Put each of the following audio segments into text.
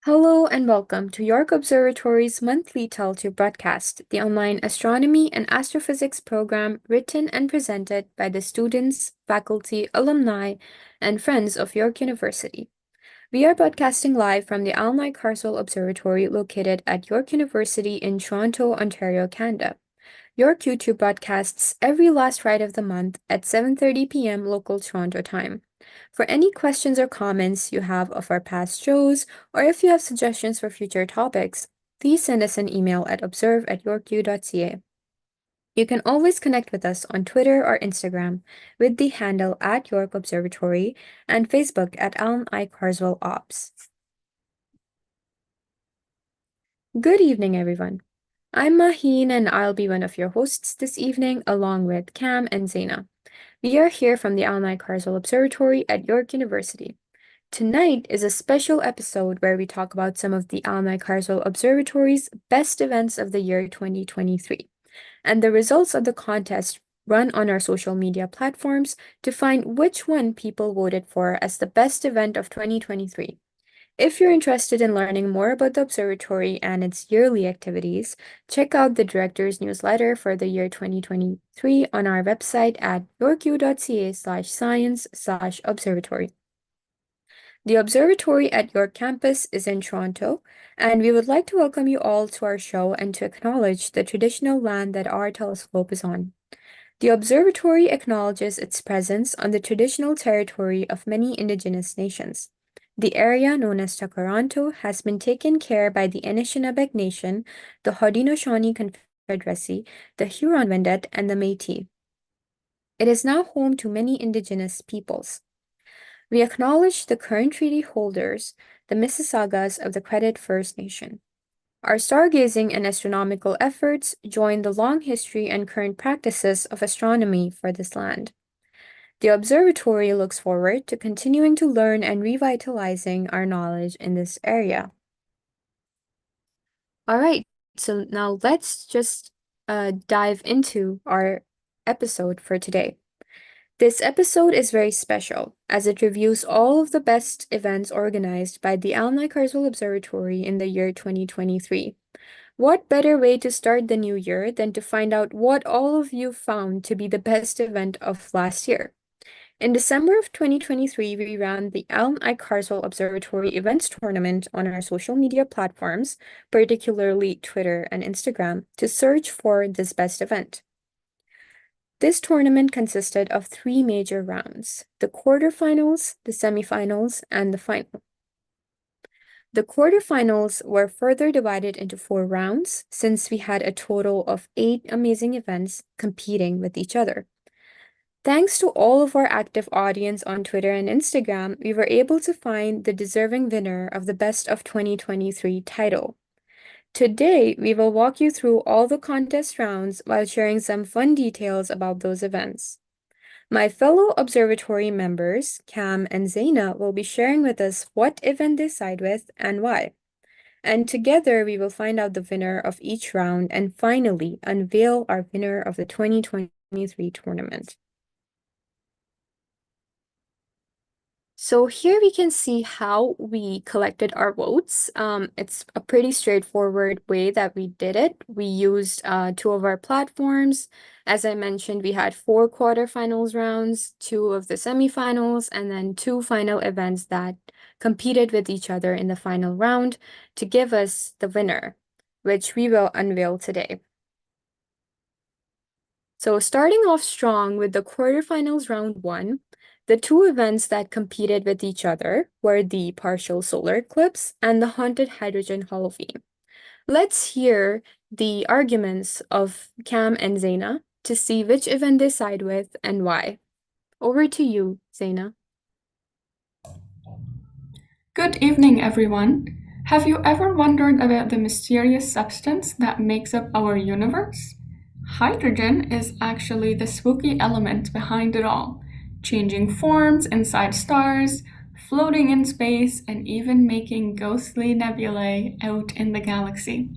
Hello and welcome to York Observatory's monthly Teletube broadcast, the online astronomy and astrophysics program written and presented by the students, faculty, alumni, and friends of York University. We are broadcasting live from the Alumni Carswell Observatory located at York University in Toronto, Ontario, Canada. York YouTube broadcasts every last Friday of the month at 7:30 p.m. local Toronto time. For any questions or comments you have of our past shows, or if you have suggestions for future topics, please send us an email at observe@yorku.ca. You can always connect with us on Twitter or Instagram with the handle at York Observatory and Facebook at Alan I. Carswell Ops. Good evening, everyone. I'm Maheen and I'll be one of your hosts this evening along with Cam and Zaina. We are here from the Alumni Carswell Observatory at York University. Tonight is a special episode where we talk about some of the Alumni Carswell Observatory's best events of the year 2023 and the results of the contest run on our social media platforms to find which one people voted for as the best event of 2023. If you're interested in learning more about the observatory and its yearly activities, check out the director's newsletter for the year 2023 on our website at yorku.ca/science/observatory. The observatory at York campus is in Toronto, and we would like to welcome you all to our show and to acknowledge the traditional land that our telescope is on. The observatory acknowledges its presence on the traditional territory of many Indigenous nations. The area known as Takaranto has been taken care by the Anishinaabeg Nation, the Haudenosaunee Confederacy, the Huron-Wendat, and the Métis. It is now home to many Indigenous peoples. We acknowledge the current treaty holders, the Mississaugas of the Credit First Nation. Our stargazing and astronomical efforts join the long history and current practices of astronomy for this land. The observatory looks forward to continuing to learn and revitalizing our knowledge in this area. All right, so now let's just dive into our episode for today. This episode is very special as it reviews all of the best events organized by the Alumni Carswell Observatory in the year 2023. What better way to start the new year than to find out what all of you found to be the best event of last year? In December of 2023, we ran the Alumni Carswell Observatory Events Tournament on our social media platforms, particularly Twitter and Instagram, to search for this best event. This tournament consisted of 3 major rounds: the quarterfinals, the semifinals, and the final. The quarterfinals were further divided into 4 rounds since we had a total of 8 amazing events competing with each other. Thanks to all of our active audience on Twitter and Instagram, we were able to find the deserving winner of the Best of 2023 title. Today, we will walk you through all the contest rounds while sharing some fun details about those events. My fellow observatory members, Cam and Zaina, will be sharing with us what event they side with and why. And together, we will find out the winner of each round and finally unveil our winner of the 2023 tournament. So here we can see how we collected our votes. It's a pretty straightforward way that we did it. We used 2 of our platforms. As I mentioned, we had 4 quarterfinals rounds, 2 of the semifinals, and then 2 final events that competed with each other in the final round to give us the winner, which we will unveil today. So starting off strong with the quarterfinals round 1, the 2 events that competed with each other were the partial solar eclipse and the haunted hydrogen Halloween. Let's hear the arguments of Cam and Zaina to see which event they side with and why. Over to you, Zaina. Good evening, everyone. Have you ever wondered about the mysterious substance that makes up our universe? Hydrogen is actually the spooky element behind it all, changing forms inside stars, floating in space, and even making ghostly nebulae out in the galaxy.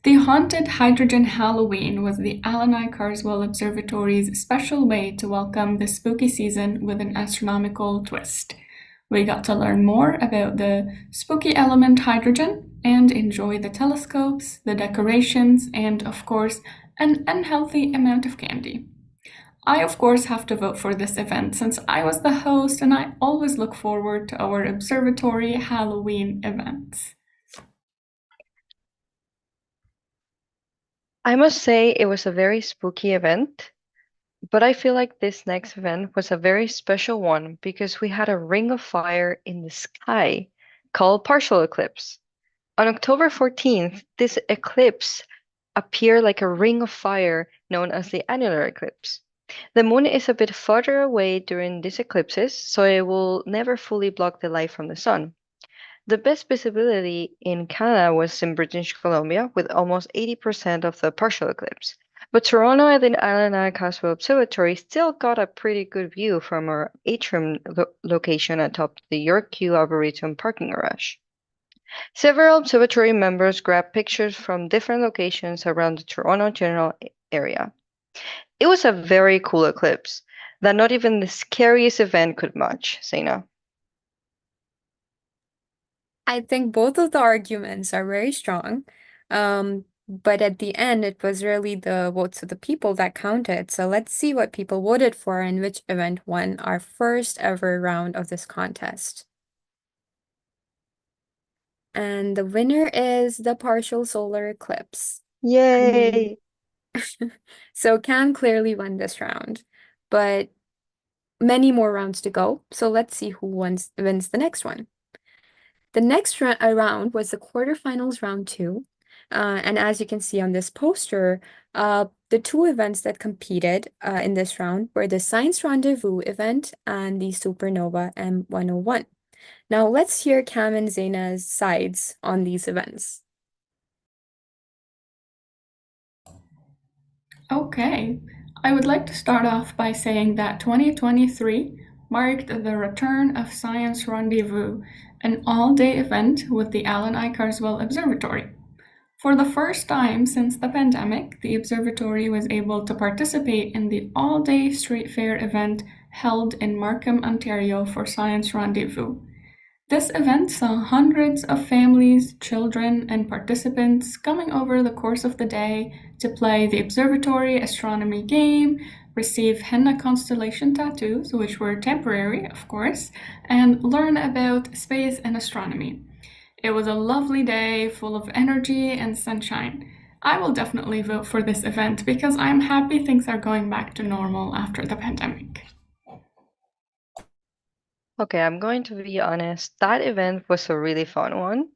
The haunted hydrogen Halloween was the Alumni Carswell Observatory's special way to welcome the spooky season with an astronomical twist. We got to learn more about the spooky element hydrogen and enjoy the telescopes, the decorations, and of course, an unhealthy amount of candy. I, of course, have to vote for this event since I was the host and I always look forward to our observatory Halloween events. I must say it was a very spooky event, but I feel like this next event was a very special one because we had a ring of fire in the sky called partial eclipse. On October 14th, this eclipse appeared like a ring of fire known as the annular eclipse. The moon is a bit farther away during these eclipses, so it will never fully block the light from the sun. The best visibility in Canada was in British Columbia, with almost 80% of the partial eclipse. But Toronto and the Island Castle Observatory still got a pretty good view from our atrium location atop the Yorkview Arboretum parking garage. Several observatory members grabbed pictures from different locations around the Toronto general area. It was a very cool eclipse that not even the scariest event could match, Zaina. I think both of the arguments are very strong. But at the end, it was really the votes of the people that counted. So let's see what people voted for and which event won our first ever round of this contest. And the winner is the partial solar eclipse. I mean, Yay! so Cam clearly won this round, but many more rounds to go. So let's see who wins the next one. The next round was the quarterfinals round two. And as you can see on this poster, the two events that competed in this round were the Science Rendezvous event and the Supernova M101. Now let's hear Cam and Zaina's sides on these events. Okay, I would like to start off by saying that 2023 marked the return of Science Rendezvous, an all-day event with the Alan I. Carswell Observatory. For the first time since the pandemic, the observatory was able to participate in the all-day street fair event held in Markham, Ontario for Science Rendezvous. This event saw hundreds of families, children, and participants coming over the course of the day to play the observatory astronomy game, receive henna constellation tattoos, which were temporary, of course, and learn about space and astronomy. It was a lovely day full of energy and sunshine. I will definitely vote for this event because I'm happy things are going back to normal after the pandemic. Okay, I'm going to be honest. That event was a really fun one.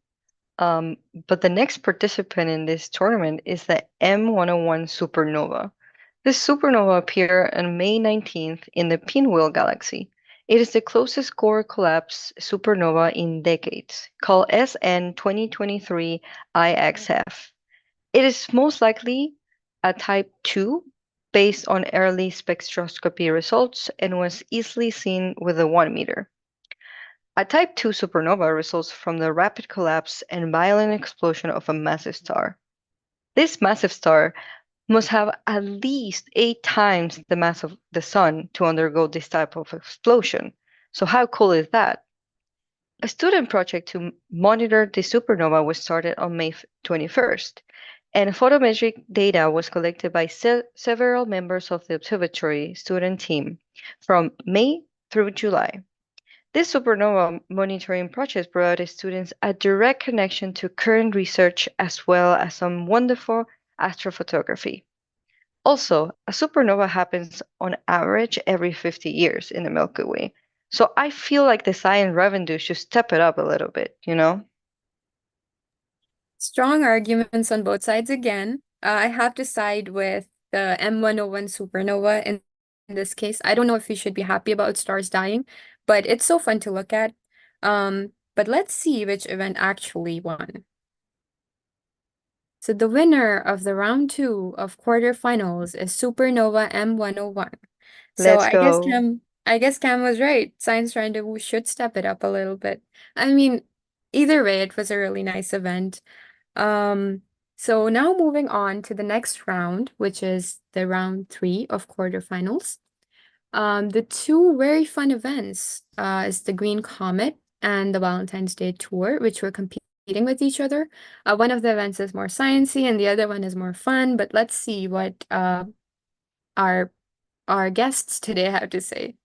But the next participant in this tournament is the M101 supernova. This supernova appeared on May 19th in the Pinwheel Galaxy. It is the closest core collapse supernova in decades, called SN 2023 IXF. It is most likely a type 2 based on early spectroscopy results and was easily seen with a 1 meter. A type 2 supernova results from the rapid collapse and violent explosion of a massive star. This massive star must have at least 8 times the mass of the sun to undergo this type of explosion. So how cool is that? A student project to monitor the supernova was started on May 21st, and photometric data was collected by several members of the observatory student team from May through July. This supernova monitoring project provided students a direct connection to current research as well as some wonderful astrophotography. Also, a supernova happens on average every 50 years in the Milky Way. So I feel like the science revenue should step it up a little bit, you know? Strong arguments on both sides again. I have to side with the M101 supernova in this case. I don't know if we should be happy about stars dying, but it's so fun to look at. But let's see which event actually won. So the winner of the round two of quarterfinals is Supernova M101. So Let's go. I guess Cam was right. Science Rendezvous should step it up a little bit. I mean, either way, it was a really nice event. Um, so now moving on to the next round, which is the round three of quarterfinals. The two very fun events is the Green Comet and the Valentine's Day Tour, which were competing with each other. One of the events is more sciencey and the other one is more fun, but let's see what our our guests today have to say.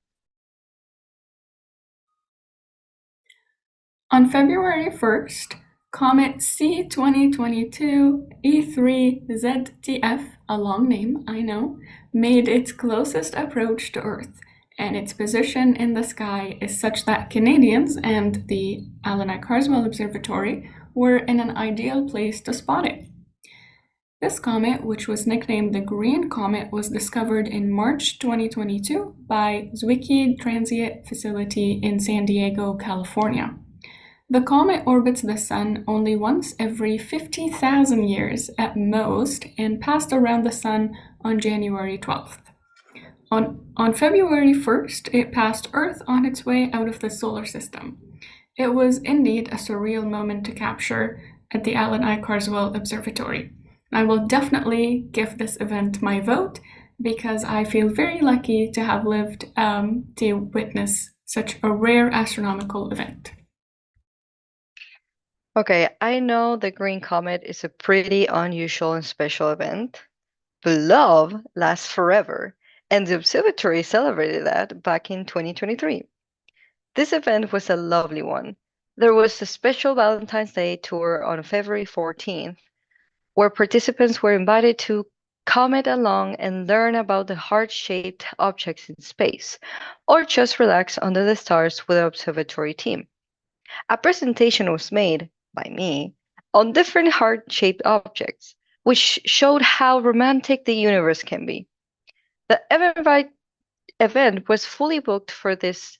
On February 1st, comet C 2022 E3ZTF, a long name, I know, made its closest approach to Earth, and its position in the sky is such that Canadians and the Allen I. Carswell Observatory were in an ideal place to spot it. This comet, which was nicknamed the Green Comet, was discovered in March 2022 by Zwicky Transient Facility in San Diego, California. The comet orbits the Sun only once every 50,000 years at most and passed around the Sun on January 12th. On February 1st, it passed Earth on its way out of the solar system. It was indeed a surreal moment to capture at the Allen I. Carswell Observatory. I will definitely give this event my vote because I feel very lucky to have lived to witness such a rare astronomical event. Okay, I know the Green Comet is a pretty unusual and special event, but love lasts forever, and the observatory celebrated that back in 2023. This event was a lovely one. There was a special Valentine's Day tour on February 14th, where participants were invited to comment along and learn about the heart-shaped objects in space, or just relax under the stars with the observatory team. A presentation was made, by me, on different heart-shaped objects, which showed how romantic the universe can be. The event was fully booked for this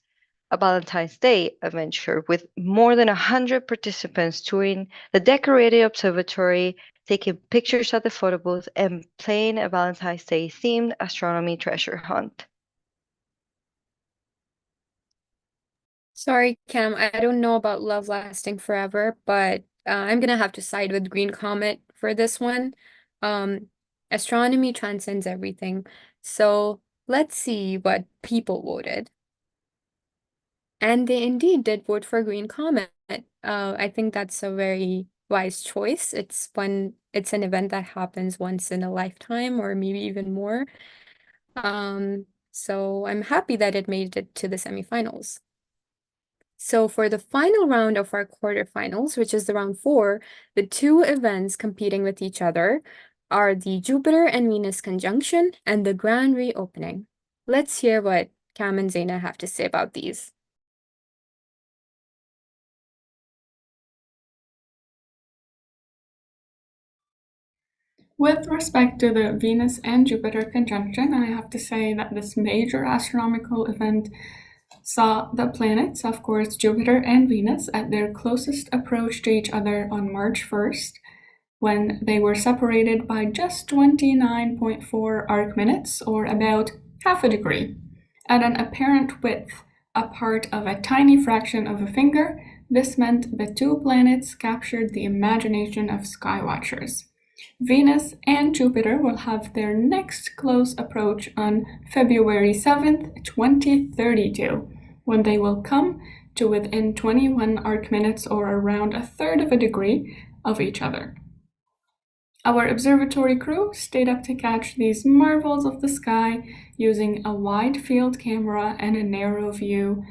Valentine's Day adventure with more than 100 participants touring the decorated observatory, taking pictures at the photo booth, and playing a Valentine's Day themed astronomy treasure hunt. Sorry, Cam, I don't know about Love Lasting Forever, but I'm gonna have to side with Green Comet for this one. Um, Astronomy transcends everything. So let's see what people voted. And they indeed did vote for Green Comet. I think that's a very wise choice. It's an event that happens once in a lifetime or maybe even more. So I'm happy that it made it to the semifinals. So for the final round of our quarterfinals, which is the round 4, the two events competing with each other are the Jupiter and Venus conjunction and the grand reopening. Let's hear what Cam and Zaina have to say about these. With respect to the Venus and Jupiter conjunction, I have to say that this major astronomical event saw the planets, of course, Jupiter and Venus, at their closest approach to each other on March 1st, when they were separated by just 29.4 arc minutes, or about half a degree. At an apparent width apart of a tiny fraction of a finger, this meant the two planets captured the imagination of skywatchers. Venus and Jupiter will have their next close approach on February 7th, 2032, when they will come to within 21 arc minutes, or around a third of a degree, of each other. Our observatory crew stayed up to catch these marvels of the sky using a wide field camera and a narrow view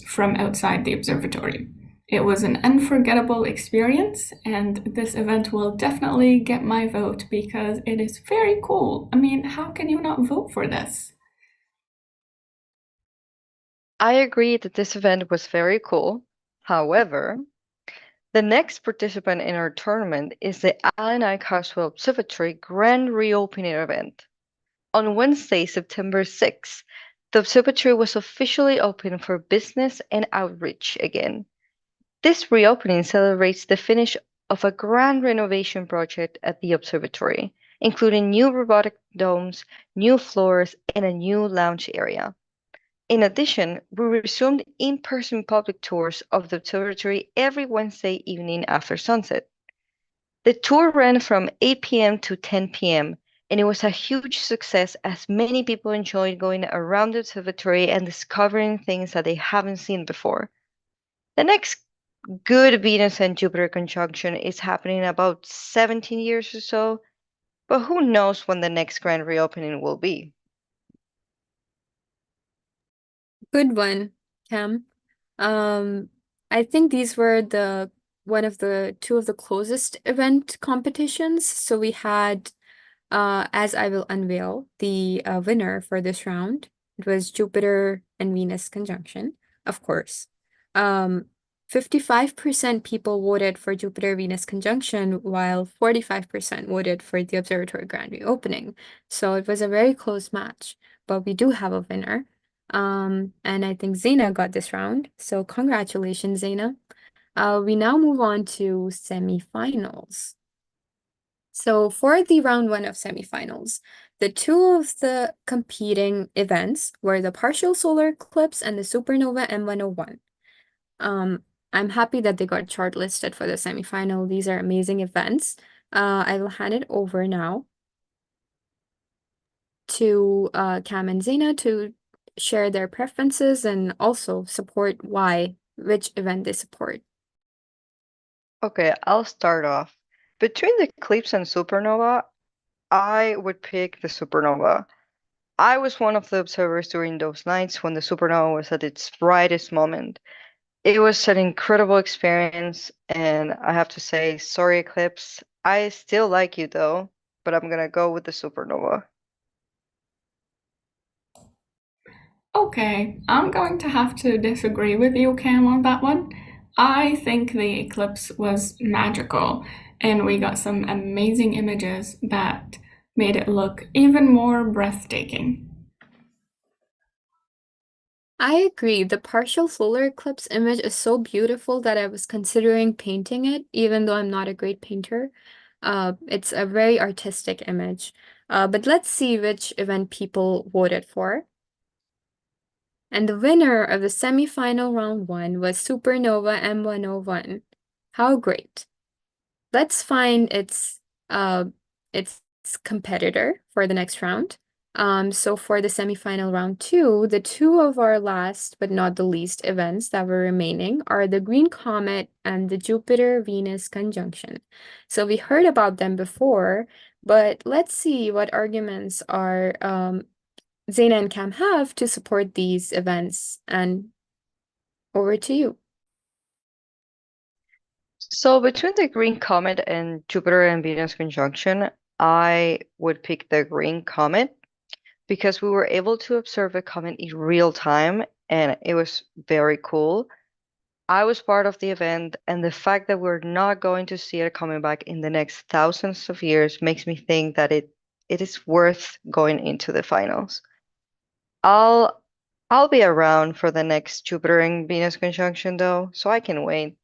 from outside the observatory. It was an unforgettable experience, and this event will definitely get my vote because it is very cool. I mean, how can you not vote for this? I agree that this event was very cool. However, the next participant in our tournament is the Allen I. Carswell Observatory Grand Reopening event. On Wednesday, September 6th, the observatory was officially open for business and outreach again. This reopening celebrates the finish of a grand renovation project at the observatory, including new robotic domes, new floors, and a new lounge area. In addition, we resumed in-person public tours of the observatory every Wednesday evening after sunset. The tour ran from 8 p.m. to 10 p.m., and it was a huge success as many people enjoyed going around the observatory and discovering things that they haven't seen before. The next good Venus and Jupiter conjunction is happening in about 17 years or so, but who knows when the next grand reopening will be. Good one, Cam. Um, I think these were the one of the two of the closest event competitions. So we had, as I will unveil, the winner for this round. It was Jupiter and Venus conjunction, of course. Um, 55% people voted for Jupiter-Venus conjunction, while 45% voted for the observatory grand reopening. So it was a very close match, but we do have a winner. And I think Zaina got this round. So congratulations, Zaina. We now move on to semifinals. So for the round one of semifinals, the two of the competing events were the partial solar eclipse and the supernova M101. I'm happy that they got shortlisted for the semifinal. These are amazing events. I will hand it over now to Cam and Zaina to share their preferences and also support which event they support. Okay, I'll start off. Between the eclipse and supernova, I would pick the supernova. I was one of the observers during those nights when the supernova was at its brightest moment. It was an incredible experience, and I have to say, sorry, Eclipse. I still like you though, but I'm gonna go with the supernova. Okay, I'm going to have to disagree with you, Cam, on that one. I think the eclipse was magical, and we got some amazing images that made it look even more breathtaking. I agree. The partial solar eclipse image is so beautiful that I was considering painting it, even though I'm not a great painter. It's a very artistic image. But let's see which event people voted for. And the winner of the semifinal round one was Supernova M101. How great. Let's find its competitor for the next round. So for the semifinal round two, the two of our last but not the least events that were remaining are the Green Comet and the Jupiter-Venus conjunction. So we heard about them before, but let's see what arguments are Zaina and Cam have to support these events. And over to you. So between the Green Comet and Jupiter and Venus conjunction, I would pick the Green Comet because we were able to observe the comet in real time and it was very cool. I was part of the event, and the fact that we're not going to see it coming back in the next thousands of years makes me think that it is worth going into the finals. I'll I'll be around for the next Jupiter and Venus conjunction though, so I can wait.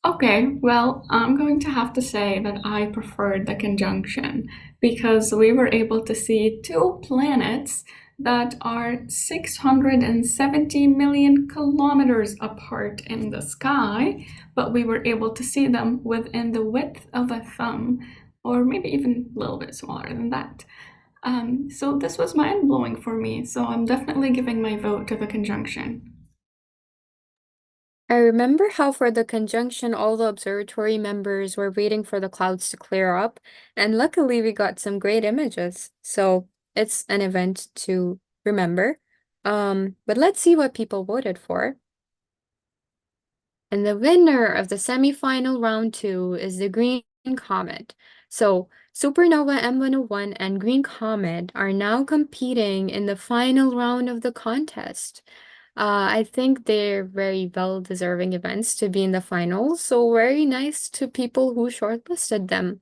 Okay, well, I'm going to have to say that I preferred the conjunction because we were able to see two planets that are 670 million kilometers apart in the sky, but we were able to see them within the width of a thumb, or maybe even a little bit smaller than that. So this was mind blowing for me, so I'm definitely giving my vote to the conjunction. I remember how for the conjunction, all the observatory members were waiting for the clouds to clear up, and luckily we got some great images. So it's an event to remember. But let's see what people voted for. And the winner of the semifinal round two is the Green Comet. So Supernova M101 and Green Comet are now competing in the final round of the contest. I think they're very well-deserving events to be in the finals, so very nice to people who shortlisted them.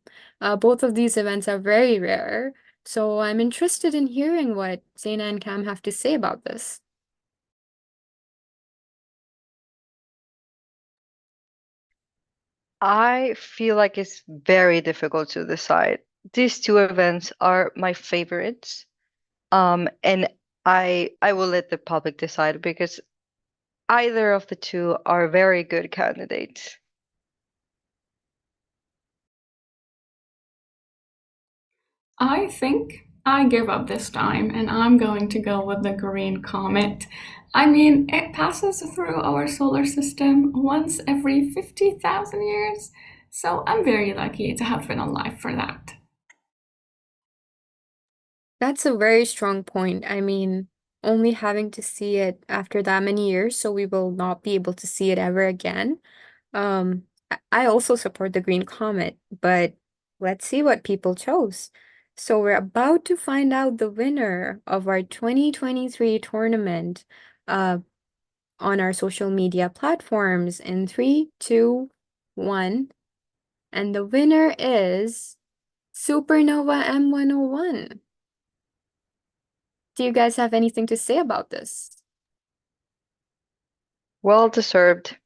Both of these events are very rare, so I'm interested in hearing what Zaina and Cam have to say about this. I feel like it's very difficult to decide. These two events are my favorites. And I will let the public decide because either of the two are very good candidates. I think I give up this time and I'm going to go with the green comet. I mean, it passes through our solar system once every 50,000 years, so I'm very lucky to have been alive for that. That's a very strong point. I mean, only having to see it after that many years, so we will not be able to see it ever again. I also support the Green Comet, but let's see what people chose. So we're about to find out the winner of our 2023 tournament uh, on our social media platforms in 3, 2, 1. And the winner is Supernova M101. Do you guys have anything to say about this? Well deserved.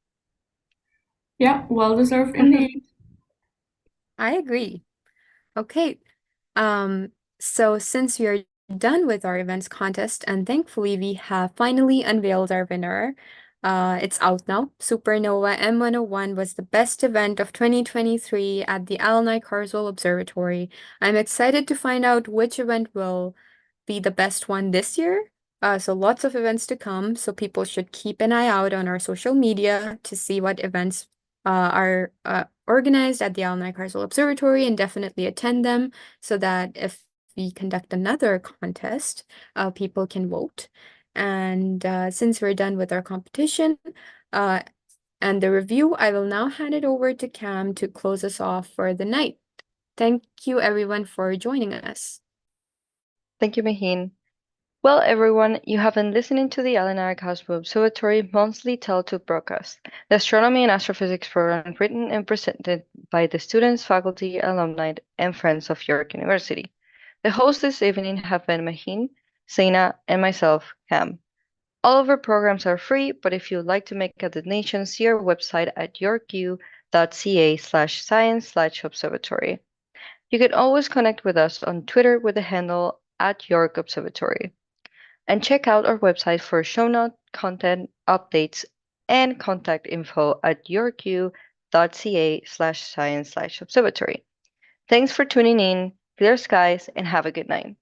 Yeah, well deserved indeed. I agree. Okay. Um, so since we are done with our events contest, and thankfully we have finally unveiled our winner. It's out now. Supernova M101 was the best event of 2023 at the Alani Carswell Observatory. I'm excited to find out which event will be the best one this year. So lots of events to come. So people should keep an eye out on our social media to see what events are organized at the Alani Carswell Observatory and definitely attend them so that if we conduct another contest, people can vote. And since we're done with our competition uh, and the review, I will now hand it over to Cam to close us off for the night. Thank you, everyone, for joining us. Thank you, Maheen. Well, everyone, you have been listening to the Allen Carswell Observatory monthly Teletube broadcast, the astronomy and astrophysics program written and presented by the students, faculty, alumni, and friends of York University. The hosts this evening have been Maheen, Zaina, and myself, Cam. All of our programs are free, but if you'd like to make a donation, see our website at yorku.ca/science/observatory. You can always connect with us on Twitter with the handle at York Observatory. And check out our website for show note, content, updates, and contact info at yorku.ca/science/observatory. Thanks for tuning in, clear skies, and have a good night.